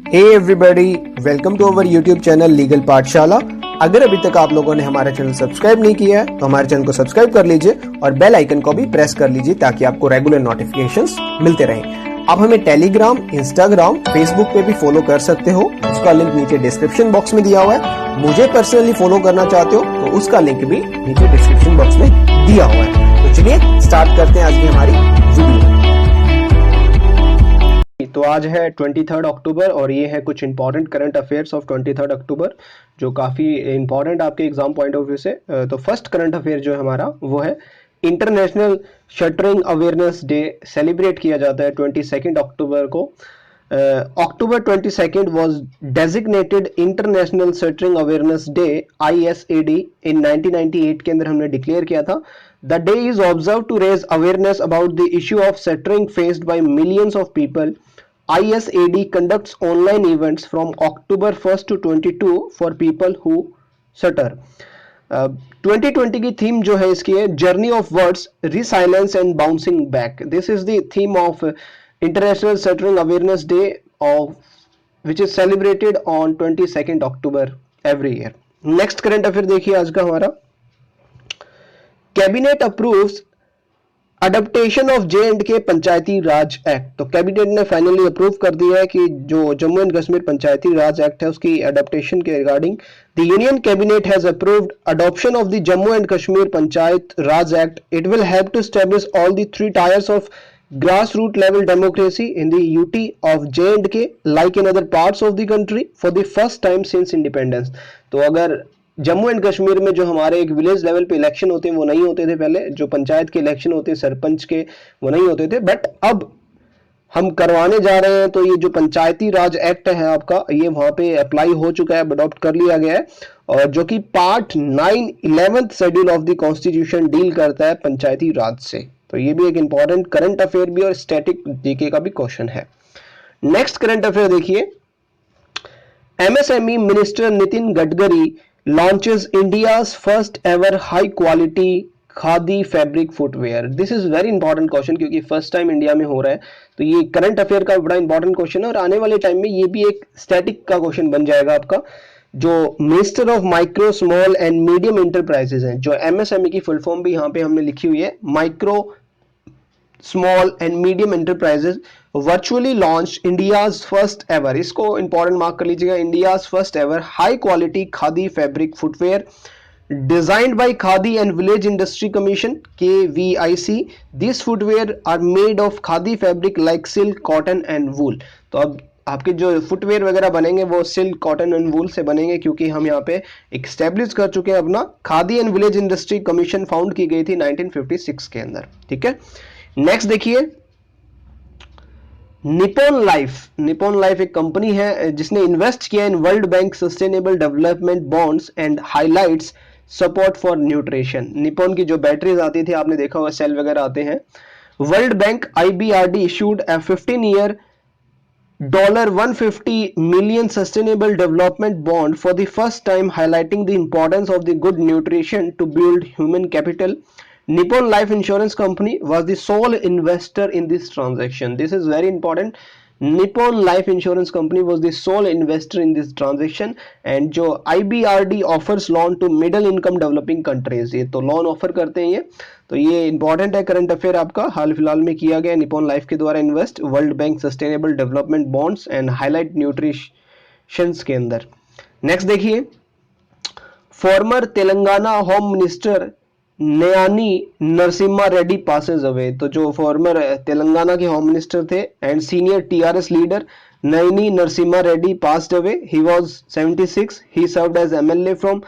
Hey everybody, welcome to our YouTube channel legal Pathshala. अगर अभी तक आप लोगों ने हमारा चैनल सब्सक्राइब नहीं किया है तो हमारे चैनल को सब्सक्राइब कर लीजिए और बेल आइकन को भी प्रेस कर लीजिए ताकि आपको रेगुलर नोटिफिकेशंस मिलते रहें। आप हमें टेलीग्राम, इंस्टाग्राम, फेसबुक पे भी फॉलो कर सकते हो, उसका लिंक नीचे डिस्क्रिप्शन बॉक्स में दिया हुआ है। मुझे पर्सनली फॉलो करना चाहते हो तो उसका लिंक भी नीचे डिस्क्रिप्शन बॉक्स में दिया हुआ है। तो चलिए स्टार्ट करते हैं आज की हमारी वीडियो। तो आज है 23 अक्टूबर और ये है कुछ इंपॉर्टेंट करंट अफेयर्स ऑफ 23 अक्टूबर जो काफ़ी इंपॉर्टेंट आपके एग्जाम पॉइंट ऑफ व्यू से। तो फर्स्ट करंट अफेयर जो है हमारा वो है international shuttering awareness day celebrate किया जाता है 22 अक्टूबर को। October 22nd was designated International Shuttering Awareness Day ISAD in 1998 के अंदर हमने डिक्लेयर किया था। The day is observed to raise awareness about the issue of shuttering faced by millions of people. ISAD conducts online events from October 1st to 22 for people who shutter. 2020 की theme जो है इसकी है journey of words, resilience and bouncing back. This is the theme of international shuttering awareness day of which is celebrated on 22 October every year. Next current affair देखिए आज का हमारा। Cabinet approves adaptation of J&K Panchayati Raj act. तो cabinet ने finally approve कर दिया है कि जो Jammu and Kashmir Panchayati Raj act है उसकी अडप्टेशन के regarding the union cabinet has approved adoption of the Jammu and Kashmir panchayat raj act. It will help to establish all the three tiers of grassroots level democracy in the UT of J&K like in other parts of the country for the first time since independence। तो अगर Jammu and Kashmir में जो हमारे एक village level पे election होते हैं वो नहीं होते थे पहले, जो पंचायत के इलेक्शन होते हैं सरपंच के वो नहीं होते थे, बट अब हम करवाने जा रहे हैं। तो ये जो पंचायती राज एक्ट है आपका ये वहां पे अप्लाई हो चुका है, अडॉप्ट कर लिया गया है और जो कि part 9 11th schedule of the constitution deal करता है पंचायती राज से। तो ये भी एक इंपॉर्टेंट करंट अफेयर भी और स्टैटिक जीके का भी क्वेश्चन है। नेक्स्ट करंट अफेयर देखिए। MSME minister Nitin Gadkari launches India's first ever high quality khadi fabric footwear. This is very important question क्योंकि फर्स्ट टाइम इंडिया में हो रहा है। तो ये करंट अफेयर का बड़ा इंपॉर्टेंट क्वेश्चन है और आने वाले टाइम में ये भी एक स्टैटिक का क्वेश्चन बन जाएगा आपका। जो minister of micro small and medium enterprises हैं, जो एमएसएमई की फुल फॉर्म भी यहाँ पे हमने लिखी हुई है, micro small and medium enterprises virtually launch India's first ever, इसको इंपॉर्टेंट मार्क कर लीजिएगा, India's first ever high quality khadi fabric footwear designed by Khadi and Village Industry Commission KVIC. These footwear are made of khadi fabric like silk, cotton and wool। तो अब आपके जो footwear वगैरह बनेंगे वो सिल्क, कॉटन एंड वूल से बनेंगे क्योंकि हम यहाँ पे एक्स्टेब्लिश कर चुके हैं अपना khadi and village industry commission found की गई थी 1956 के अंदर। ठीक है, नेक्स्ट देखिए निपॉन लाइफ। निपॉन लाइफ एक कंपनी है जिसने इन्वेस्ट किया in world bank sustainable development bonds and highlights support for nutrition. Nippon की जो बैटरीज आती थी आपने देखा हुआ, सेल वगैरह आते हैं। World bank IBRD issued a 15-year $150 million sustainable development bond for the first time, highlighting the importance of the good nutrition to build human capital. Nippon Life Insurance Company was the sole investor in this transaction. This is very important. Nippon Life Insurance Company was the sole investor in this transaction and जो IBRD offers loan to middle income developing countries, ये तो loan offer करते हैं ये। तो ये important है current affair आपका, हाल फिलहाल में किया गया निपॉन लाइफ के द्वारा invest world bank sustainable development bonds and highlight nutrition के अंदर। नेक्स्ट देखिए, former Telangana home minister Nayani Narasimha Reddy passes away. तो जो फॉर्मर तेलंगाना के होम मिनिस्टर थे and senior TRS leader Nayani Narasimha Reddy passed away. He was 76। He served as MLA from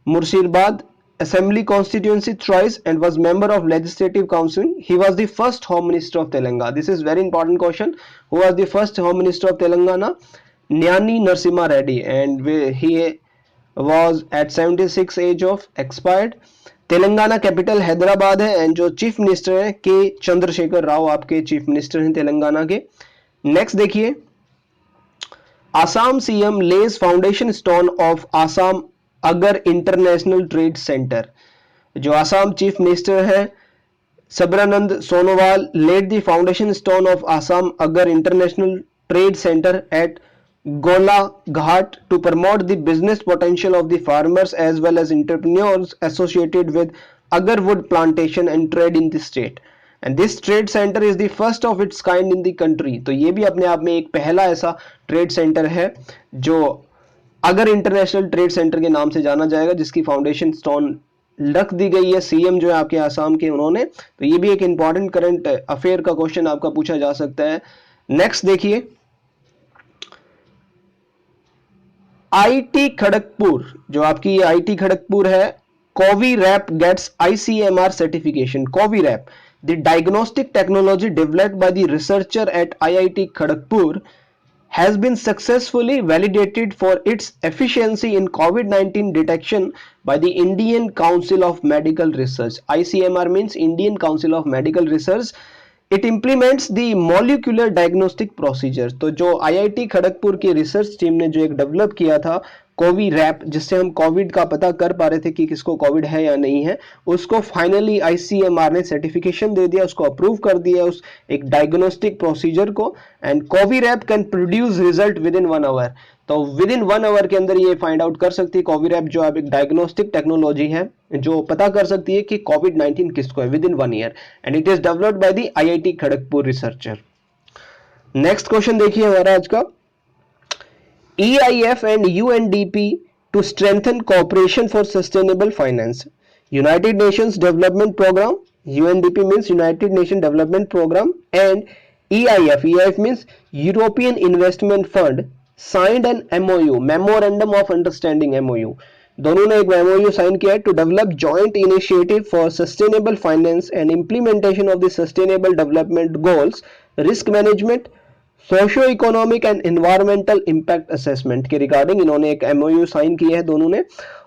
Murshidabad Assembly constituency thrice and was member of Legislative Council. He was the first Home Minister of Telangana. This is very important question. Who was the first Home Minister of Telangana? Nyani Narasimha Reddy, and he was at 76 age of expired. Telangana capital Hyderabad है and जो chief minister है के चंद्रशेखर राव आपके chief minister हैं तेलंगाना के। Next देखिए, Assam CM lays foundation stone of Assam agar international trade centre. जो Assam chief minister है Sabranand Sonowal laid the foundation stone of Assam Agar International Trade Center at Golaghat to promote the business potential of the farmers as well as entrepreneurs associated with agarwood plantation and trade in the state. And this trade center is the first of its kind in the country. तो ये भी अपने आप में एक पहला ऐसा trade centre है जो अगर इंटरनेशनल ट्रेड सेंटर के नाम से जाना जाएगा, जिसकी फाउंडेशन स्टोन रख दी गई है सीएम जो है आपके आसाम के उन्होंने। तो ये भी एक इंपॉर्टेंट करंट अफेयर का क्वेश्चन आपका पूछा जा सकता है। नेक्स्ट देखिए, आईटी खड़गपुर, जो आपकी आईटी खड़गपुर है, Covirap gets ICMR certification. Covirap, the diagnostic technology developed by the researcher at IIT Kharagpur has been successfully validated for its efficiency in COVID-19 detection by the Indian Council of Medical Research. ICMR means Indian Council of Medical Research. It implements the molecular diagnostic procedure. तो जो IIT Kharagpur की research team ने जो एक develop किया था कोविरैप, जिससे हम कोविड का पता कर पा रहे थे कि किसको कोविड है या नहीं है, उसको फाइनली आईसीएमआर ने सर्टिफिकेशन दे दिया, उसको अप्रूव कर दिया उस एक डायग्नोस्टिक प्रोसीजर को। And Covirap can produce result within 1 hour. तो विद इन 1 आवर के अंदर ये फाइंड आउट कर सकती है कोविरैप, जो अब एक डायग्नोस्टिक टेक्नोलॉजी है जो पता कर सकती है कि कोविड-19 किसको है with in 1 year. And it is developed by the IIT Kharagpur researcher. Next question देखिए हमारा आज का, EIF and UNDP to strengthen cooperation for sustainable finance. United Nations Development Program, UNDP means United Nations Development Program, and EIF means European Investment Fund, signed an MOU, Memorandum of Understanding MOU. दोनों ने एक MOU sign किया है to develop joint initiative for sustainable finance and implementation of the sustainable development goals, risk management, socio economic and environmental impact assessment के regarding इन्होंने एक MOU sign किया है दोनों ने।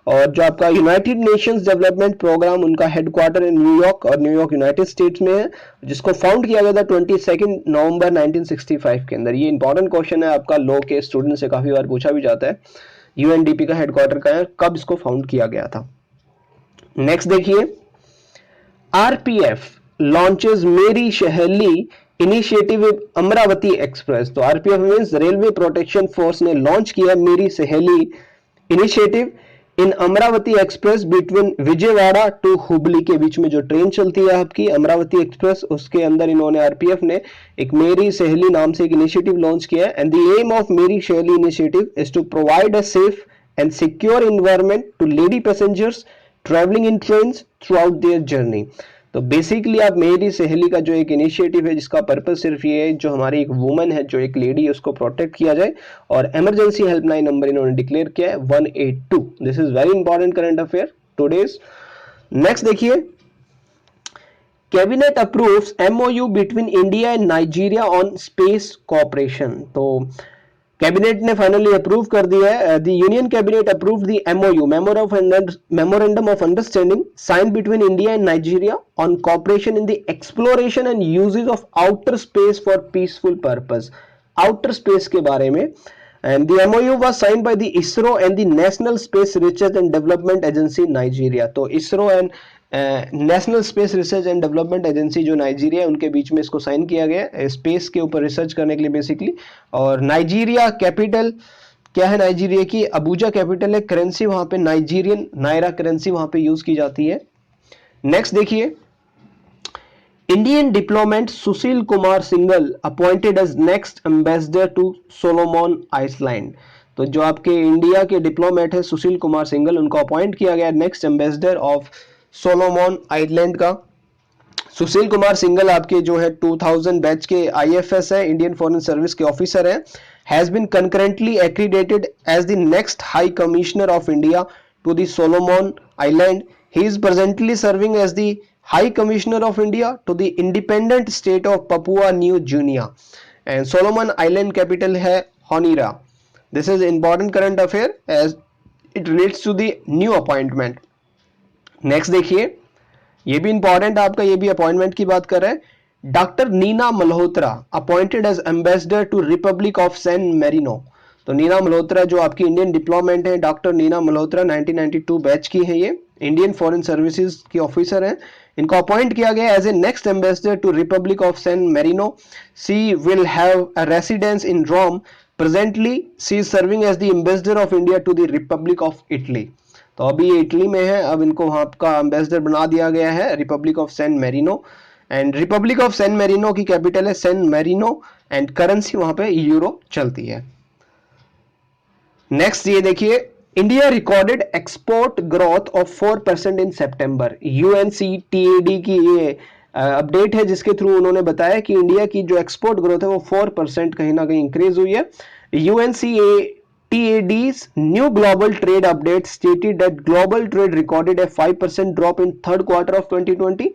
और जो आपका यूनाइटेड नेशंस डेवलपमेंट प्रोग्राम, उनका हेडक्वार्टर इन न्यूयॉर्क और न्यूयॉर्क यूनाइटेड स्टेट्स में है, जिसको फाउंड किया गया था 22 नवंबर 1965 के अंदर। ये इंपॉर्टेंट क्वेश्चन है आपका, लॉ के स्टूडेंट से काफी बार पूछा भी जाता है, यूएनडीपी का हेडक्वार्टर का है, कब इसको फाउंड किया गया था। नेक्स्ट देखिए, RPF launches Meri Saheli initiative Amaravati express. तो RPF means railway protection force ने लॉन्च किया Meri Saheli initiative in Amaravati express between Vijayawada to Hubli के बीच में जो ट्रेन चलती है आपकी अमरावती एक्सप्रेस, उसके अंदर इन्होंने आरपीएफ ने एक मेरी सहेली नाम से एक इनिशिएटिव लॉन्च किया है। And the M of Meri Saheli initiative is to provide a safe and secure environment to lady passengers travelling in trains throughout their journey. तो बेसिकली आप मेरी सहेली का जो एक इनिशिएटिव है, जिसका पर्पस सिर्फ ये है जो हमारी एक वुमन है, जो एक लेडी है, उसको प्रोटेक्ट किया जाए। और इमरजेंसी हेल्पलाइन नंबर इन्होंने डिक्लेयर किया है 182। This is very important current affair today's. Next देखिए, cabinet approves MOU between India and Nigeria on space cooperation. तो कैबिनेट ने फाइनली अप्रूव कर दिया है, the union cabinet approved the MOU, memorandum of understanding, sign between India and Nigeria on cooperation in the exploration and uses of outer space for peaceful purpose. Outer space के बारे में, and the MOU was signed by the ISRO and the National Space Research and Development Agency Nigeria। तो ISRO and national space research and development agency जो Nigeria है, उनके बीच में इसको sign किया गया स्पेस के ऊपर रिसर्च करने के लिए बेसिकली। और नाइजीरिया कैपिटल क्या है नाइजीरिया की? अबूजा कैपिटल है। करेंसी वहां पे नाइजीरियन नायरा करेंसी वहां पे यूज की जाती है। नेक्स्ट देखिए, Indian diplomat Sushil Kumar Singhal appointed as next ambassador to Solomon island. तो जो आपके इंडिया के डिप्लोमेट है सुशील कुमार सिंघल, उनको अपॉइंट किया गया next ambassador of Solomon island का। सुशील कुमार सिंघल आपके जो है 2000 बैच के आईएफएस है, इंडियन फॉरेन सर्विस के ऑफिसर हैं। Has been concurrently accredited as the next high commissioner of India to the Solomon island. He is presently serving as the high commissioner of India to the independent state of Papua New Guinea. And Solomon island capital है Honiara. This is important current affair as it relates to the new appointment. Next देखिए, ये भी important आपका, ये भी appointment की बात कर रहे हैं। Doctor Neena Malhotra appointed as ambassador to republic of San Marino. तो नीना मल्होत्रा जो आपकी इंडियन डिप्लोमेट है, डॉक्टर नीना मल्होत्रा 1992 बैच की है, ये इंडियन फॉरेन सर्विसेज की ऑफिसर हैं। इनको अपॉइंट किया गया as a next ambassador to republic of San Marino. She will have a residence in Rome presently she is serving as the ambassador of India to the republic of Italy. तो अभी ये Italy में है, अब इनको वहां का ambassador बना दिया गया है, republic of San Marino. And republic of San Marino की कैपिटल है सैन मेरिनो एंड करेंसी वहां पे यूरो चलती है। नेक्स्ट ये देखिए, India recorded export growth of 4% in September. UNCTAD की ये अपडेट है जिसके थ्रू उन्होंने बताया कि इंडिया की जो एक्सपोर्ट ग्रोथ है वो 4% कहीं ना कहीं इंक्रीज हुई है। UNCTAD's new global trade update stated that global trade recorded a 5% drop in third quarter of 2020.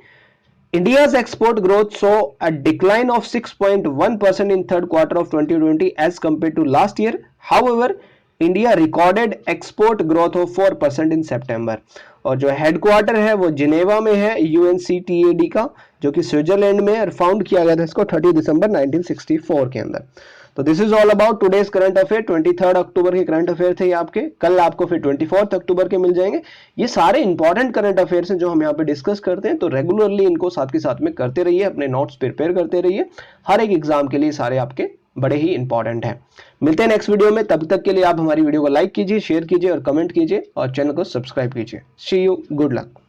India's export growth saw a decline of 6.1% in third quarter of 2020 as compared to last year. However, India recorded export growth of 4% in September. और जो headquarter है वो Geneva में है UNCTAD का, जो कि Switzerland में, और फाउंड किया गया था इसको 30 दिसंबर 1964 के अंदर। तो this is all about today's current affair. 23 अक्टूबर के करंट अफेयर थे ये आपके। कल आपको फिर 24 अक्टूबर के मिल जाएंगे। ये सारे इंपॉर्टेंट करंट अफेयर्स हैं जो हम यहाँ पे डिस्कस करते हैं, तो रेगुलरली इनको साथ के साथ में करते रहिए, अपने नोट्स प्रिपेयर करते रहिए। हर एक एग्जाम के लिए सारे आपके बड़े ही इंपॉर्टेंट हैं। मिलते हैं नेक्स्ट वीडियो में, तब तक के लिए आप हमारी वीडियो को लाइक कीजिए, शेयर कीजिए और कमेंट कीजिए और चैनल को सब्सक्राइब कीजिए। सी यू, गुड लक।